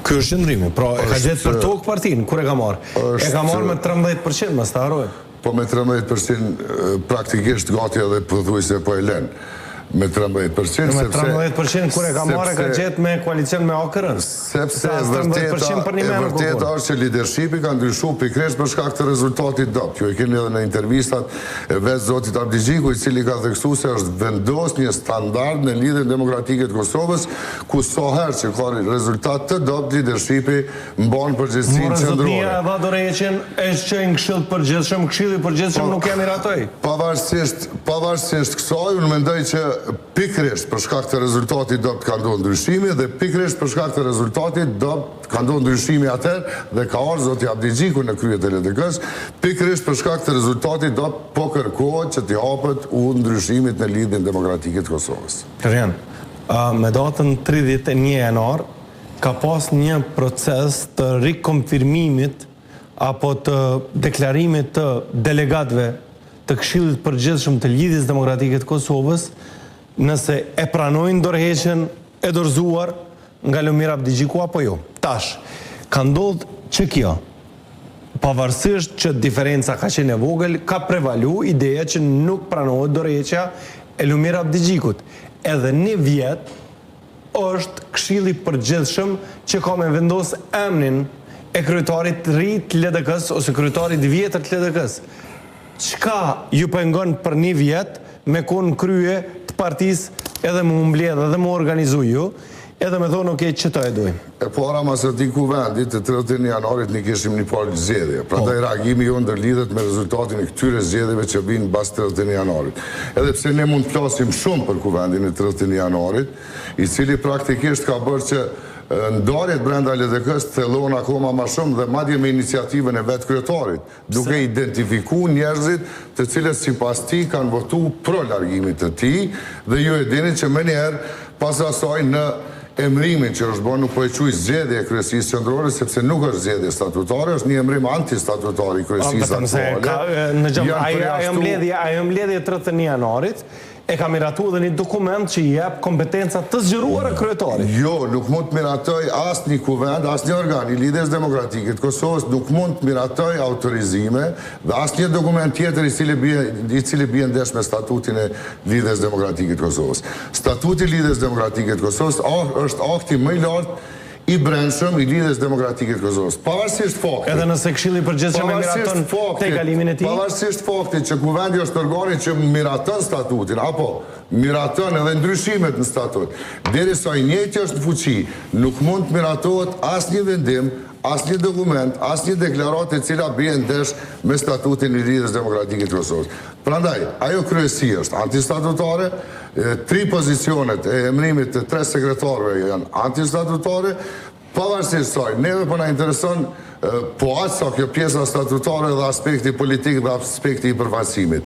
Ky është qëndrimi, pra e ka gjetë për tokë partinë, kur e ka marrë? E ka marrë me 13%, mos ta harroj. Po me 13% praktikisht gati edhe pothuajse po e lën. Me 13%, me 13% kur e ka marrë ka gjetë me koalicion me AKR-n. Sepse e vërteta është që leadershipi ka ndryshuar pikërisht për shkak të rezultatit dopt. Ju e keni edhe në intervistat e vetë zotit Abdigjiku, i cili ka theksuar se është vendos një standard në lidhjen demokratike të Kosovës, ku sa herë që ka rezultat të dopt, leadershipi mban përgjegjësinë qendrore. Zotnia dha dorëheqjen është që në këshill të përgjithshëm, këshilli i përgjithshëm nuk ja miratoi. Pavarësisht kësaj, unë mendoj që pikërisht për shkak të rezultatit dopt ka ndodhur ndryshimi dhe pikërisht për shkak të rezultatit dopt ka ndodhur ndryshimi atëherë dhe ka ardhur zoti Abdigjiku në krye të LDK-s, pikërisht për shkak të rezultatit dopt po kërkohet që t'i hapet ndryshimit në lidhjen demokratike të Kosovës. Krian, me datën 31 janar ka pas një proces të rikonfirmimit apo të deklarimit të delegatëve të Këshillit të Përgjithshëm të Lidhjes Demokratike të Kosovës, nëse e pranojnë dorëheqjen e dorëzuar nga Lumir Abdigjiku apo jo. Tash, ka ndodhur që kjo, pavarësisht që diferenca ka qenë e vogël, ka prevalu ideja që nuk pranohet dorëheqja e Lumir Abdigjikut. Edhe një vjet është Këshilli i Përgjithshëm që ka me vendos emrin e kryetarit të ri të LDK-s ose kryetarit i vjetër të LDK-s. Çka ju pengon për një vjet me konë krye të partisë edhe më mbledh edhe më organizu ju, edhe me thonë okej, që të e dojmë. E para mas ati kuvendit të 31 janarit një kishim një parë zgjedhje. Prandaj reagimi jo ndërlidhet me rezultatin e këtyre zgjedhjeve që vinë bas 31 janarit. Edhe pse ne mund të flasim shumë për kuvendin e 31 janarit, i cili praktikisht ka bërë që ndarjet brenda LDK-s thellon akoma më shumë dhe madje me iniciativën e vetë kryetarit, duke identifikuar njerëzit të cilët sipas tij kanë votuar pro largimit të tij dhe ju e dini që më njëherë pas asaj në emrimin që është bërë nuk po e quaj zgjedhje e kryesisë qendrore sepse nuk është zgjedhje statutare, është një emrim antistatutari i kryesisë aktuale. Ajo mbledhje 31 janarit e ka miratu edhe një dokument që jep kompetenca të zgjeruara kryetarit. Jo, nuk mund të miratoj asë një kuvend, asë një organ i Lidhjes Demokratike të Kosovës, nuk mund të miratoj autorizime dhe asë një dokument tjetër i cili bie ndesh me statutin e Lidhjes Demokratike të Kosovës. Statuti i Lidhjes Demokratike të Kosovës është akti më i lartë i brendshëm i Lidhjes Demokratike të Kosovës. Pavarësisht faktit. Edhe nëse Këshilli i Përgjithshëm e miraton te kalimin e tij. Pavarësisht faktit që kuvendi është organi që miraton statutin apo miraton edhe ndryshimet në statut. Derisa i njëjti është në fuqi, nuk mund të miratohet asnjë vendim, asnjë dokument, asnjë deklaratë e cila bie ndesh me statutin e Lidhjes Demokratike të Kosovës. Prandaj, ajo kryesi është antistatutare, 3 pozicionet e emrimit të 3 sekretarëve janë antistatutare, pavarësisht saj, neve po na intereson po aq sa kjo pjesa statutare dhe aspekti politik dhe aspekti i përfaqësimit.